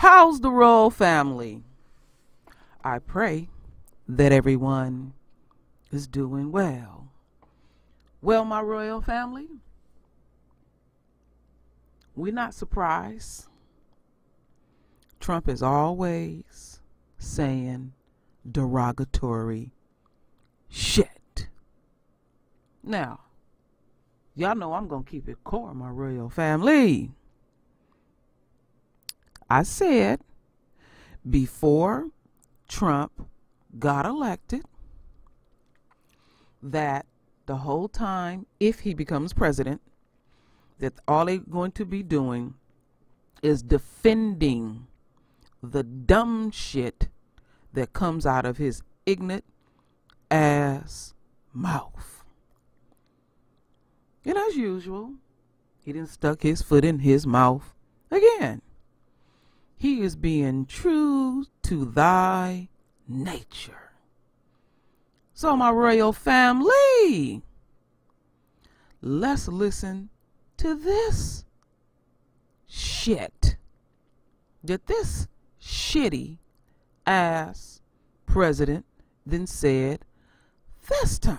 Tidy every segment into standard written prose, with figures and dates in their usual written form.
How's the royal family? I pray that everyone is doing well. Well, my royal family, we're not surprised. Trump is always saying derogatory shit. Now, y'all know I'm going to keep it core, my royal family. I said before Trump got elected that the whole time, if he becomes president, that all they're going to be doing is defending the dumb shit that comes out of his ignorant ass mouth. And as usual, he done stuck his foot in his mouth again. He is being true to thy nature. So, my royal family, let's listen to this shit that this shitty ass president then said this time.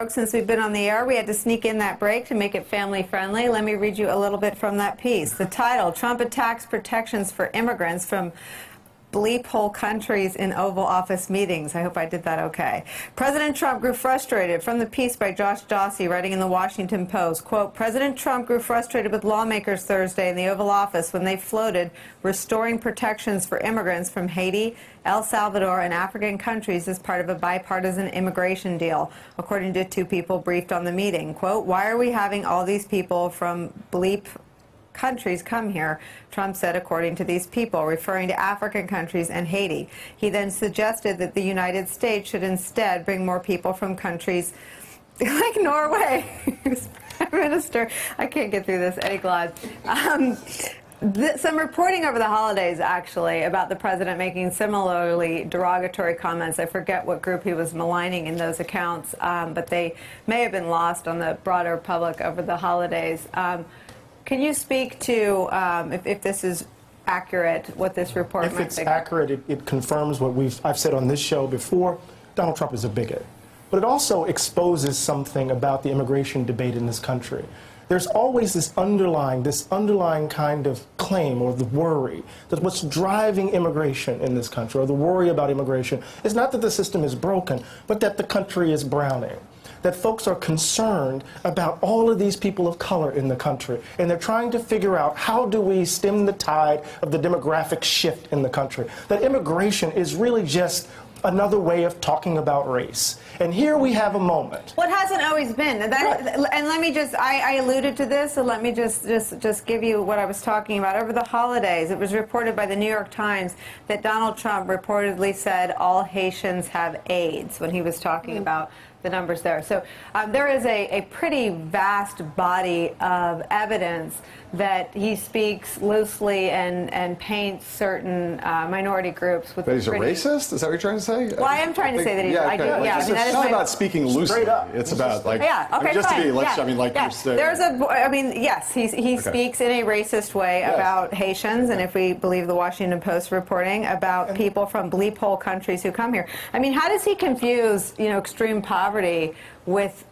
Since we've been on the air, we had to sneak in that break to make it family friendly. Let me read you a little bit from that piece. The title, Trump attacks protections for immigrants from bleep hole countries in Oval Office meetings. I hope I did that okay. President Trump grew frustrated. From the piece by Josh Dawsey, writing in the Washington Post, quote, President Trump grew frustrated with lawmakers Thursday in the Oval Office when they floated restoring protections for immigrants from Haiti, El Salvador, and African countries as part of a bipartisan immigration deal, according to two people briefed on the meeting. Quote, why are we having all these people from bleep countries come here, Trump said, according to these people, referring to African countries and Haiti. He then suggested that the United States should instead bring more people from countries like Norway. Prime Minister, I can't get through this, Eddie Glaude. Some reporting over the holidays, actually, about the president making similarly derogatory comments. I forget what group he was maligning in those accounts, but they may have been lost on the broader public over the holidays. Can you speak to, if this is accurate, what this report might be? If it's accurate, it confirms what I've said on this show before. Donald Trump is a bigot. But it also exposes something about the immigration debate in this country. There's always this underlying kind of claim or the worry that what's driving immigration in this country, or the worry about immigration, is not that the system is broken, but that the country is browning. That folks are concerned about all of these people of color in the country, and they're trying to figure out how do we stem the tide of the demographic shift in the country. That immigration is really just another way of talking about race. And here we have a moment. What hasn't always been. And let me just, I alluded to this, so let me just give you what I was talking about. Over the holidays, it was reported by the New York Times that Donald Trump reportedly said all Haitians have AIDS when he was talking about the numbers there. So there is a pretty vast body of evidence that he speaks loosely and paints certain minority groups with. But he's a racist? Is that what you're trying to say? Well, I am trying to say that he's. Yeah, okay. It's not about speaking loosely. It's about like. Yeah. Okay. I mean, just fine. to be. Let's. Yeah. I mean, like. Yeah. There's a. I mean, yes, he speaks in a racist way about Haitians, and if we believe the Washington Post reporting about people from bleep hole countries who come here. I mean, how does he confuse extreme poverty with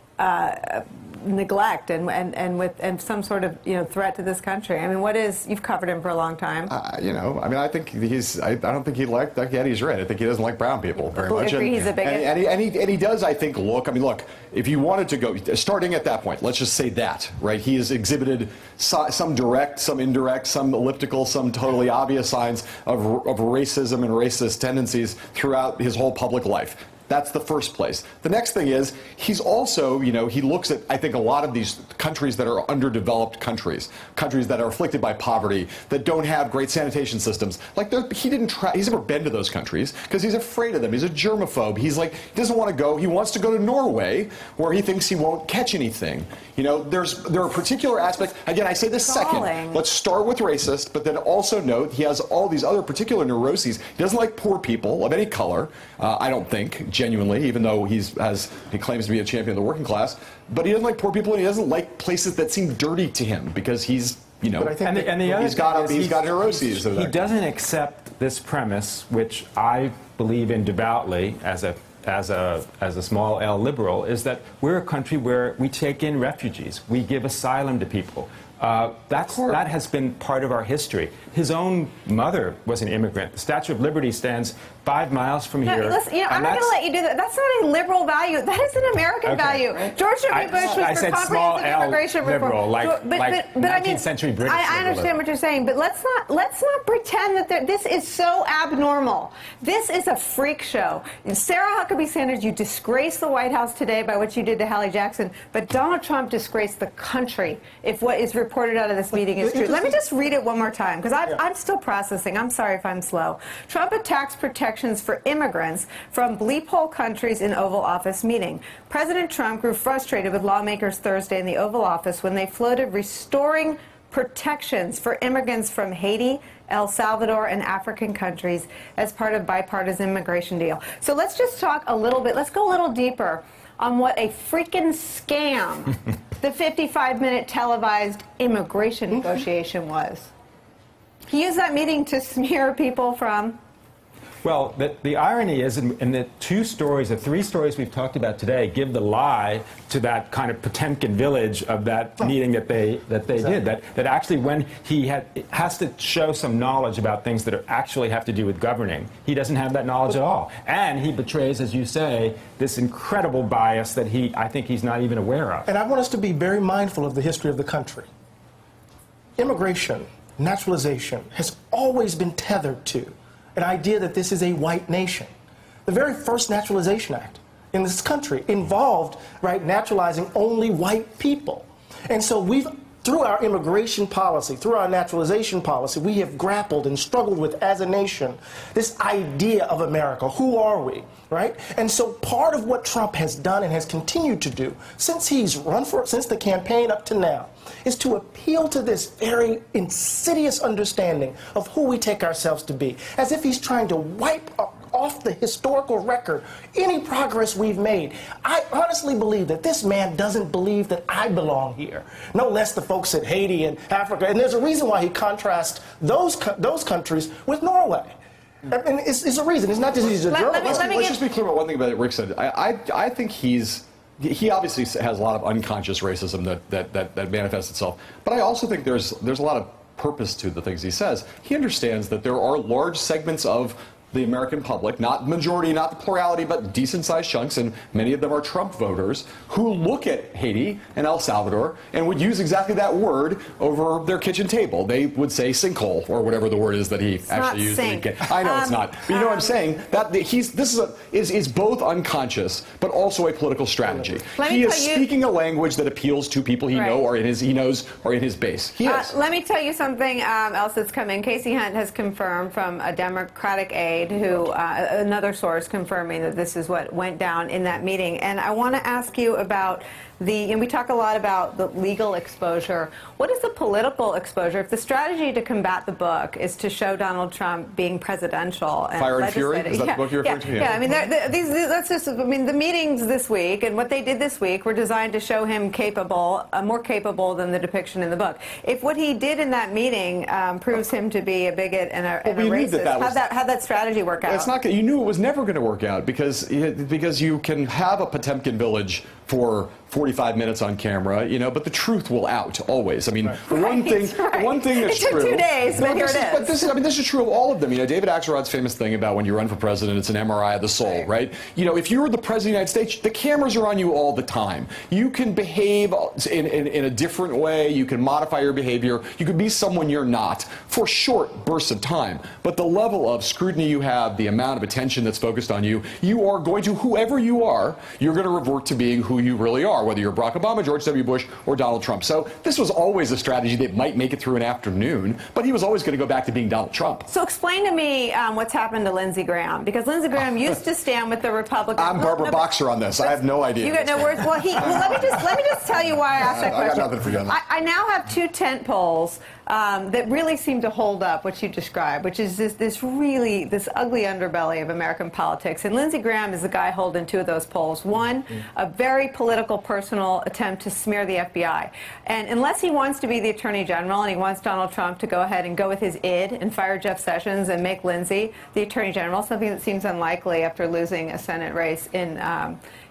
neglect and some sort of threat to this country? I mean, what is, you've covered him for a long time. I mean, I think I don't think he liked Eddie's right. I think he doesn't like brown people very much. He's a bigot. And he does, I think, look, I mean, look, if you wanted to go, starting at that point, let's just say that, right? He has exhibited some direct, some indirect, some elliptical, some totally obvious signs of racism and racist tendencies throughout his whole public life. That's the first place. The next thing is, he's also, he looks at, I think, a lot of these countries that are underdeveloped countries that are afflicted by poverty, that don't have great sanitation systems. Like, he's never been to those countries because he's afraid of them. He's a germaphobe. He's like, he doesn't want to go. He wants to go to Norway, where he thinks he won't catch anything. There are particular aspects. Again, I say this second. Let's start with racist, but then also note he has all these other particular neuroses. He doesn't like poor people of any color, I don't think. genuinely, even though he claims to be a champion of the working class. But he doesn't like poor people, and he doesn't like places that seem dirty to him because he's, you know, he's got neuroses. He doesn't accept this premise, which I believe in devoutly as a small L liberal, is that we're a country where we take in refugees, we give asylum to people. That has been part of our history. His own mother was an immigrant. The Statue of Liberty stands 5 miles from here. Listen, I'm not going to let you do that. That's not a liberal value. That is an American value. George W. Bush was for comprehensive immigration liberal, reform. Like 19th century British. I understand what you're saying, but let's not pretend that this is so abnormal. This is a freak show. Sarah Huckabee Sanders, you disgraced the White House today by what you did to Hallie Jackson, but Donald Trump disgraced the country if what is reported out of this meeting is true. Let me just read it one more time, because I'm still processing. I'm sorry if I'm slow. Trump attacks protections for immigrants from bleep hole countries in Oval Office meeting. President Trump grew frustrated with lawmakers Thursday in the Oval Office when they floated restoring protections for immigrants from Haiti, El Salvador, and African countries as part of bipartisan immigration deal. So let's just talk a little bit. Let's go a little deeper on what a freaking scam the 55-minute televised immigration negotiation was. He used that meeting to smear people from... Well, the irony is, in the three stories we've talked about today, give the lie to that kind of Potemkin village of that meeting that they did. That actually, when he has to show some knowledge about things that actually have to do with governing, he doesn't have that knowledge at all, and he betrays, as you say, this incredible bias that I think he's not even aware of. And I want us to be very mindful of the history of the country. Immigration, naturalization, has always been tethered to an idea that this is a white nation. The very first Naturalization Act in this country involved, naturalizing only white people. And so through our immigration policy, through our naturalization policy, we have grappled and struggled with, as a nation, this idea of America. Who are we, right? And so part of what Trump has done and has continued to do since since the campaign up to now is to appeal to this very insidious understanding of who we take ourselves to be, as if he's trying to wipe off the historical record any progress we've made. I honestly believe that this man doesn't believe that I belong here, no less the folks in Haiti and Africa. And there's a reason why he contrasts those countries with Norway. I mean, it's a reason. It's not just he's a journalist. Let's just be clear about one thing about what Rick said. I think he obviously has a lot of unconscious racism that manifests itself. But I also think there's a lot of purpose to the things he says. He understands that there are large segments of the American public, not majority, not the plurality, but decent-sized chunks, and many of them are Trump voters, who look at Haiti and El Salvador and would use exactly that word over their kitchen table. They would say sinkhole, or whatever the word is that he actually used. I know it's not. But you know what I'm saying? That this is both unconscious, but also a political strategy. He is speaking a language that appeals to people he knows are in his base. He is. Let me tell you something else that's come in. Casey Hunt has confirmed from a Democratic aide, who another source confirming that this is what went down in that meeting. And I want to ask you about and we talk a lot about the legal exposure. What is the political exposure? If the strategy to combat the book is to show Donald Trump being presidential and Fire and Fury? Is that the book you're referring to? Yeah, I mean, the meetings this week and what they did this week were designed to show him more capable than the depiction in the book. If what he did in that meeting proves him to be a bigot and a racist, how'd that strategy work out? It's not. You knew it was never going to work out because you can have a Potemkin village for 45 minutes on camera, but the truth will out always. I mean, the one thing that's true. It took 2 days, but here it is. But this is true of all of them. David Axelrod's famous thing about when you run for president, it's an MRI of the soul, right? If you're the president of the United States, the cameras are on you all the time. You can behave in a different way. You can modify your behavior. You can be someone you're not for short bursts of time. But the level of scrutiny you have, the amount of attention that's focused on you, you are going to, whoever you are, you're going to revert to being who you really are, whether you're Barack Obama, George W. Bush, or Donald Trump. So this was always a strategy that might make it through an afternoon, but he was always going to go back to being Donald Trump. So explain to me what's happened to Lindsey Graham, because Lindsey Graham used to stand with the Republicans. I'm Barbara Boxer on this. I have no idea. You got no words. Well, let me just tell you why I asked that question. I got nothing for you on that. I now have 2 tent poles that really seem to hold up what you described, which is this ugly underbelly of American politics. And Lindsey Graham is the guy holding two of those polls. One, a very political, personal attempt to smear the FBI. And unless he wants to be the Attorney General and he wants Donald Trump to go ahead and go with his id and fire Jeff Sessions and make Lindsey the Attorney General, something that seems unlikely after losing a Senate race in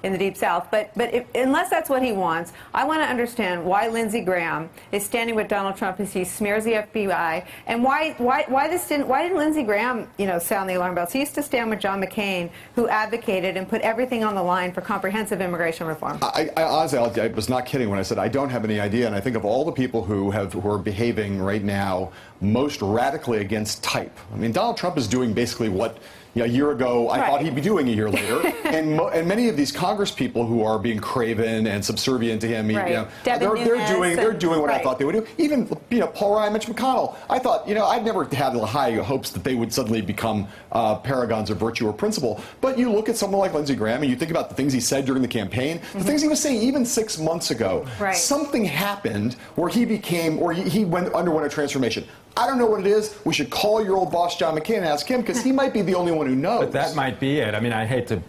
the Deep South. But unless that's what he wants, I want to understand why Lindsey Graham is standing with Donald Trump as he smears the FBI, and why didn't Lindsey Graham, sound the alarm bells? He used to stand with John McCain, who advocated and put everything on the line for comprehensive immigration reform. I honestly, I was not kidding when I said I don't have any idea, and I think of all the people who are behaving right now most radically against type. I mean, Donald Trump is doing basically what a year ago I thought he'd be doing a year later, and many of these Congress people who are being craven and subservient to him, they're doing what I thought they would do. Even Paul Ryan, Mitch McConnell. I thought I'd never had high hopes that they would suddenly become paragons of virtue or principle. But you look at someone like Lindsey Graham and you think about the things he said during the campaign, the things he was saying even 6 months ago. Right. Something happened where he underwent a transformation. I don't know what it is. We should call your old boss, John McCain, and ask him, because he might be the only one who knows. But that might be it. I mean, I hate to,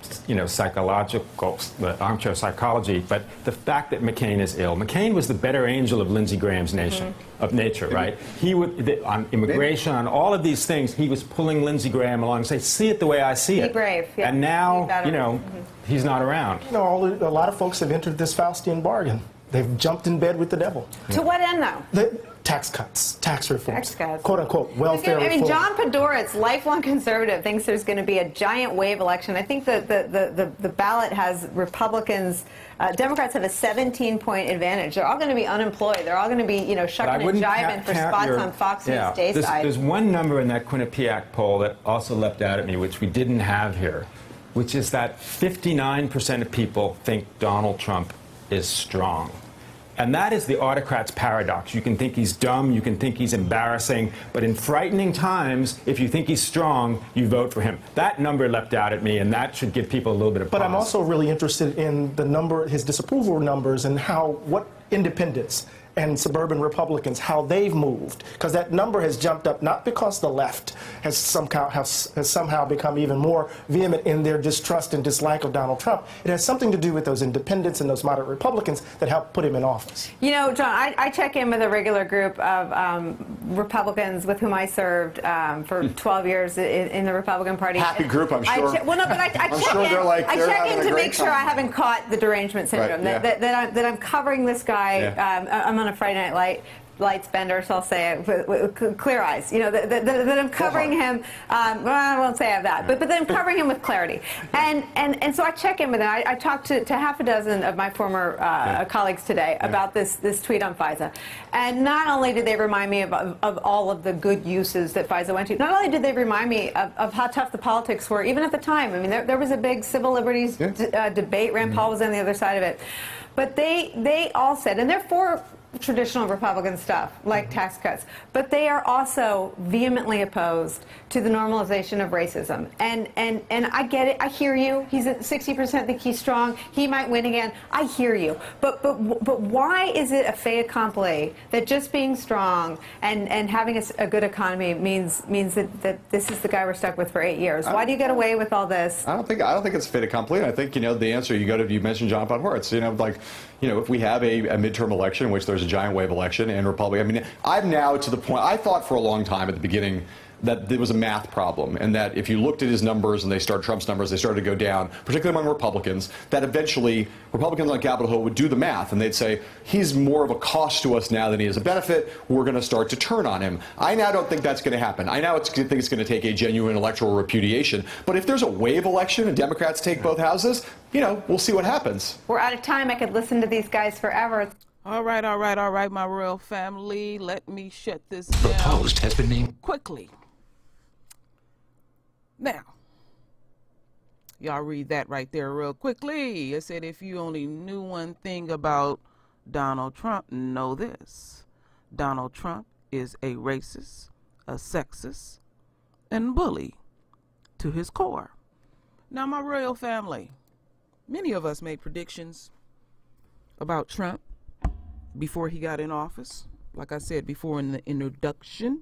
armchair psychology, but the fact that McCain is ill. McCain was the better angel of Lindsey Graham's nature, right? He would, on immigration, on all of these things, he was pulling Lindsey Graham along and say, see it the way I see it. Be brave. Yeah. And now, he's not around. A lot of folks have entered this Faustian bargain. They've jumped in bed with the devil. To what end, though? Tax cuts, tax reforms, tax cuts, quote unquote, welfare reform. I mean, John Podhoretz, lifelong conservative, thinks there's going to be a giant wave election. I think the ballot has Republicans. Democrats have a 17-point advantage. They're all going to be unemployed. They're all going to be, shucking and jiving for spots on Fox News Dayside. There's one number in that Quinnipiac poll that also leapt out at me, which we didn't have here, which is that 59% of people think Donald Trump is strong. And that is the autocrat's paradox. You can think he's dumb, you can think he's embarrassing, but in frightening times, if you think he's strong, you vote for him. That number leapt out at me, and that should give people a little bit of pause. But I'm also really interested in the number, his disapproval numbers, and what independents and suburban Republicans, how they've moved, because that number has jumped up not because the left has somehow become even more vehement in their distrust and dislike of Donald Trump. It has something to do with those independents and those moderate Republicans that helped put him in office. John, I check in with a regular group of Republicans with whom I served for 12 years in the Republican Party. Happy group, I'm sure. I check in to make sure I haven't caught the derangement syndrome. Right, that I'm covering this guy. I'm on a Friday Night Lights bender, so I'll say it with clear eyes. That I'm covering him. Well, I won't say I have that, but then I'm covering him with clarity. And so I check in with him. I talked to half a dozen of my former colleagues today about this tweet on FISA. And not only did they remind me of all of the good uses that FISA went to, not only did they remind me of how tough the politics were, even at the time. I mean, there was a big civil liberties debate. Rand Paul was on the other side of it. But they all said, and they're for traditional Republican stuff, like tax cuts, but they are also vehemently opposed to the normalization of racism. And I get it. I hear you. He's at 60% think he's strong. He might win again. I hear you. But why is it a fait accompli that just being strong and having a good economy means that this is the guy we're stuck with for 8 years? Why do you get away with all this? I don't think it's fait accompli. I think the answer you mentioned John Podhoretz. If we have a midterm election in which there's a giant wave election and Republican, I mean, I'm now to the point. I thought for a long time at the beginning that there was a math problem, and that if you looked at his numbers and Trump's numbers, they started to go down, particularly among Republicans, that eventually Republicans on Capitol Hill would do the math and they'd say, he's more of a cost to us now than he is a benefit. We're going to start to turn on him. I now don't think that's going to happen. I now think it's going to take a genuine electoral repudiation. But if there's a wave election and Democrats take both houses, we'll see what happens. We're out of time. I could listen to these guys forever. All right, my royal family. Let me shut this down. Proposed has been named Quickly. Now, y'all read that right there real quickly. It said, if you only knew one thing about Donald Trump, know this. Donald Trump is a racist, a sexist, and bully to his core. Now, my royal family, many of us made predictions about Trump before he got in office. like I said before in the introduction.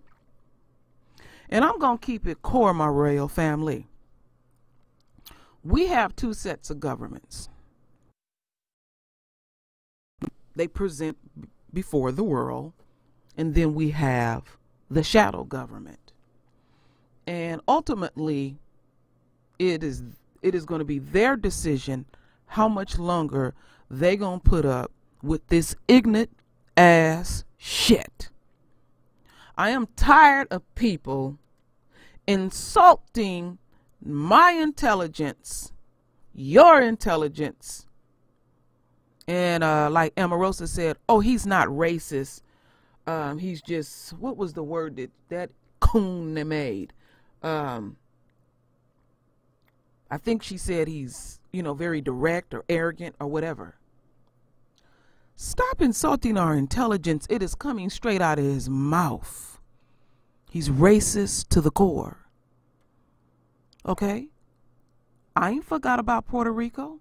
And I'm going to keep it core, my royal family. We have two sets of governments. They present before the world, and then we have the shadow government. And ultimately, it is going to be their decision how much longer they going to put up with this ignorant ass shit. I am tired of people insulting my intelligence, your intelligence. And like Amarosa said, oh, he's not racist. He's just, what was the word that coon they made? I think she said he's, very direct or arrogant or whatever. Stop insulting our intelligence. It is coming straight out of his mouth. He's racist to the core. Okay? I ain't forgot about Puerto Rico.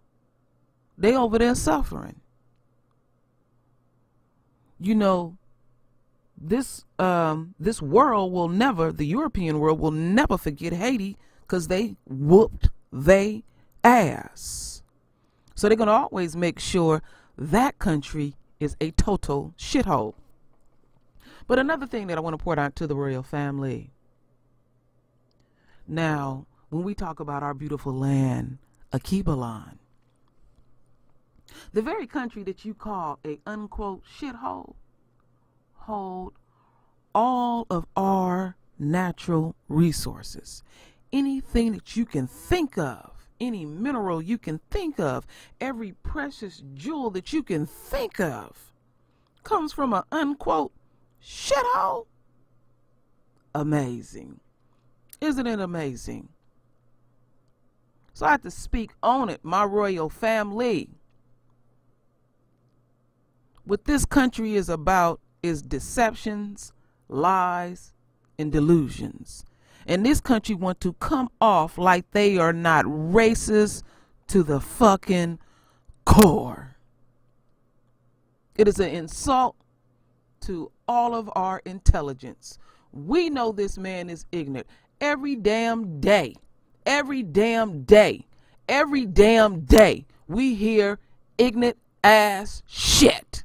They over there suffering. This world will never, the European world will never forget Haiti because they whooped they ass. So they're going to always make sure that country is a total shithole. But another thing that I want to point out to the royal family. Now, when we talk about our beautiful land, Akibalan, the very country that you call a unquote shithole, hold all of our natural resources. Anything that you can think of, any mineral you can think of, every precious jewel that you can think of comes from an unquote shithole. Amazing. Isn't it amazing? So I have to speak on it, my royal family. What this country is about is deceptions, lies, and delusions. And this country want to come off like they are not racist to the fucking core. It is an insult to all of our intelligence. We know this man is ignorant. Every damn day, every damn day, every damn day, we hear ignorant ass shit.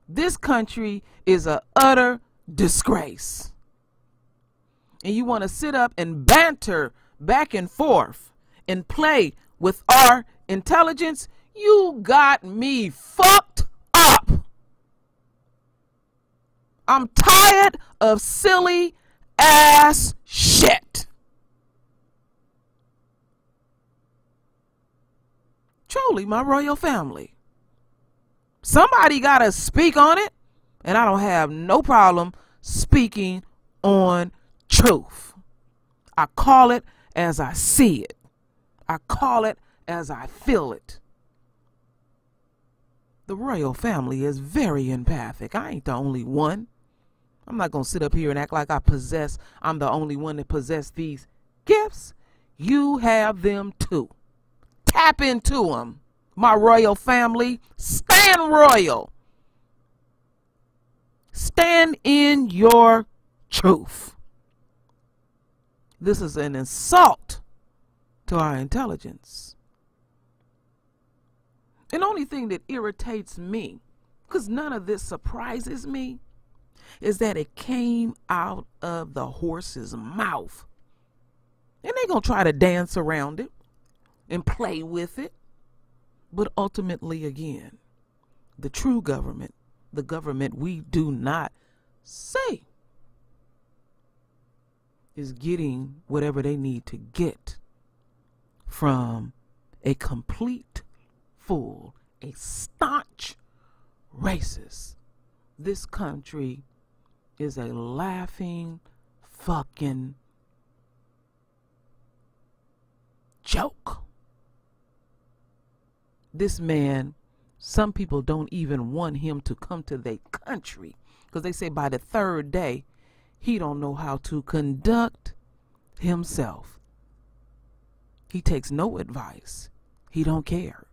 This country is a utter disgrace. And you want to sit up and banter back and forth and play with our intelligence? You got me fucked up. I'm tired of silly ass shit. Truly, my royal family. Somebody got to speak on it, and I don't have no problem speaking on truth. I call it as I see it. I call it as I feel it. The royal family is very empathic. I ain't the only one. I'm not going to sit up here and act like I'm the only one that possess these gifts. You have them too. Tap into them. My royal family, stand royal. Stand in your truth. This is an insult to our intelligence. And the only thing that irritates me, because none of this surprises me, is that it came out of the horse's mouth. And they're going to try to dance around it and play with it. But ultimately, again, the true government, the government we do not see, is getting whatever they need to get from a complete fool, a staunch racist. This country is a laughing fucking joke. This man, some people don't even want him to come to their country because they say by the third day, he don't know how to conduct himself. He takes no advice. He don't care.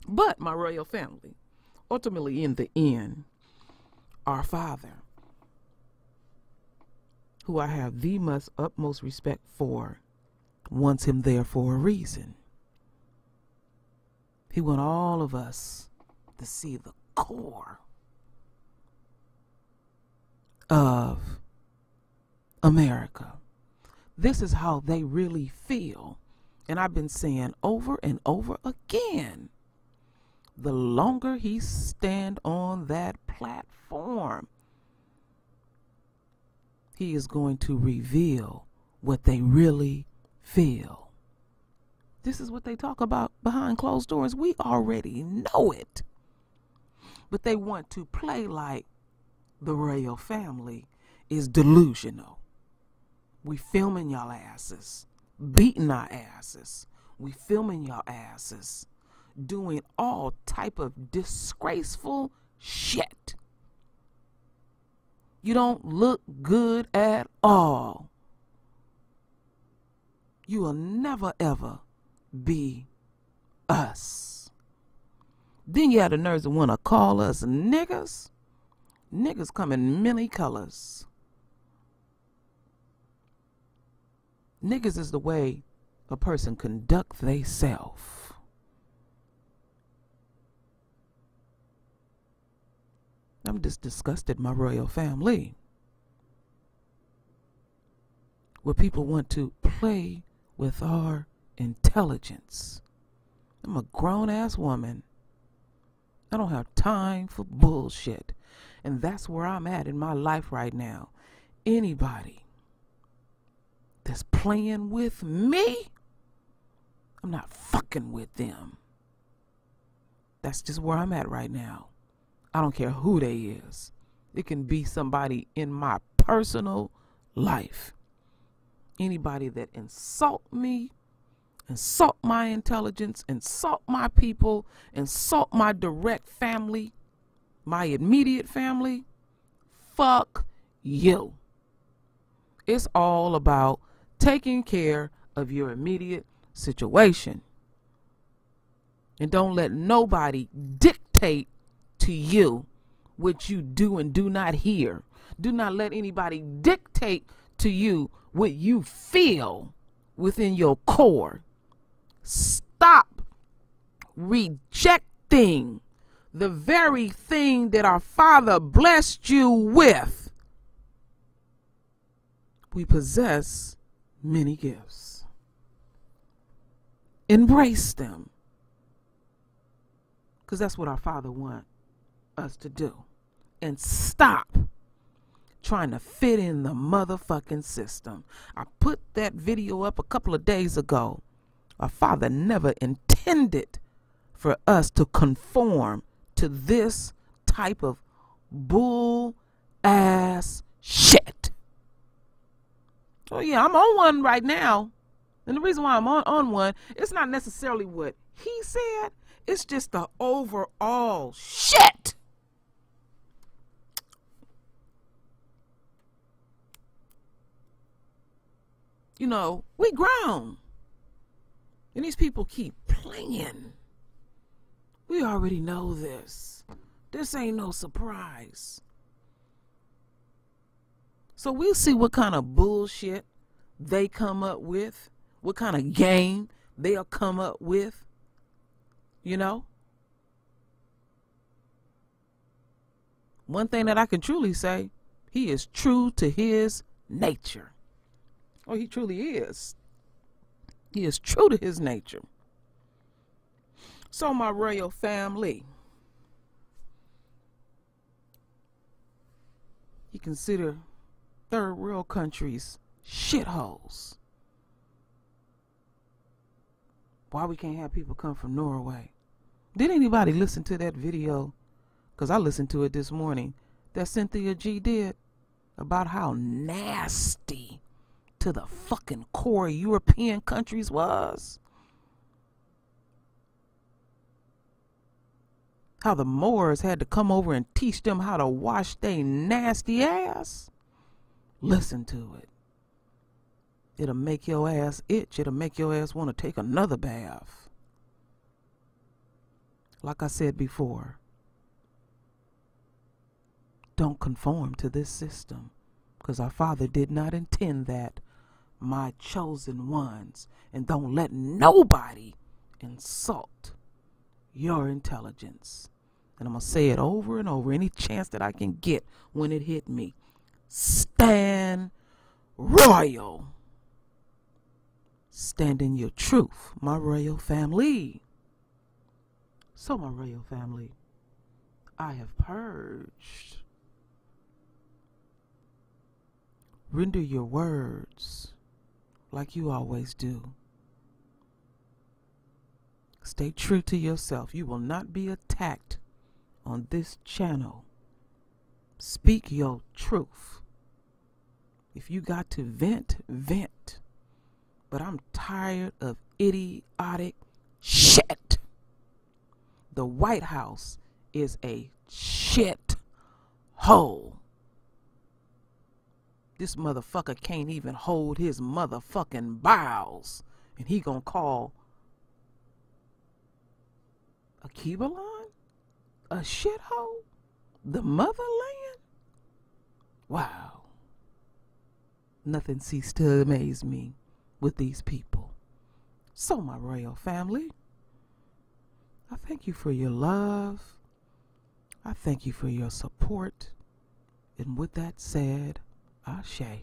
But my royal family, ultimately in the end, our Father, who I have the utmost respect for, wants him there for a reason. He wants all of us to see the core of America. This is how they really feel. And I've been saying over and over again, the longer he stand on that platform, he is going to reveal what they really feel. This is what they talk about behind closed doors. We already know it. But they want to play like the royal family is delusional. We filming y'all asses, beating our asses. We filming y'all asses, doing all type of disgraceful shit. You don't look good at all. You will never ever be us. Then you have the nerves to want to call us niggas. Niggas come in many colors. Niggas is the way a person conduct theyself. I'm just disgusted, my royal family, where people want to play with our intelligence. I'm a grown-ass woman. I don't have time for bullshit. And that's where I'm at in my life right now. Anybody that's playing with me, I'm not fucking with them. That's just where I'm at right now. I don't care who they is. It can be somebody in my personal life. Anybody that insult me, insult my intelligence, insult my people, insult my direct family, my immediate family, fuck you. It's all about taking care of your immediate situation. And don't let nobody dictate to you what you do and do not hear. Do not let anybody dictate to you what you feel within your core. Stop rejecting the very thing that our Father blessed you with. We possess many gifts. Embrace them, because that's what our Father wants us to do. And stop trying to fit in the motherfucking system. I put that video up a couple of days ago. Our Father never intended for us to conform to this type of bull ass shit. Oh yeah, I'm on one right now. And the reason why I'm on one, it's not necessarily what he said. It's just the overall shit. You know, we grown. And these people keep playing. We already know this. This ain't no surprise. So we'll see what kind of bullshit they come up with. What kind of game they'll come up with. You know? One thing that I can truly say, he is true to his nature. Oh, he truly is. He is true to his nature. So, my royal family, you consider third world countries shitholes. Why we can't have people come from Norway? Did anybody listen to that video? Because I listened to it this morning. That Cynthia G did about how nasty to the fucking core European countries was. How the Moors had to come over and teach them how to wash their nasty ass. Listen to it. It'll make your ass itch. It'll make your ass want to take another bath. Like I said before, don't conform to this system, because our Father did not intend that. My chosen ones. And don't let nobody insult your intelligence. And I'm going to say it over and over, any chance that I can get when it hit me. Stand royal. Stand in your truth, my royal family. So, my royal family, I have purged. Render your words like you always do. Stay true to yourself. You will not be attacked on this channel. Speak your truth. If you got to vent, vent. But I'm tired of idiotic shit. The White House is a shit hole. This motherfucker can't even hold his motherfucking bowels. And he gonna call a Cubalon a shithole? The motherland? Wow. Nothing ceased to amaze me with these people. So, my royal family, I thank you for your love. I thank you for your support. And with that said, Ashe.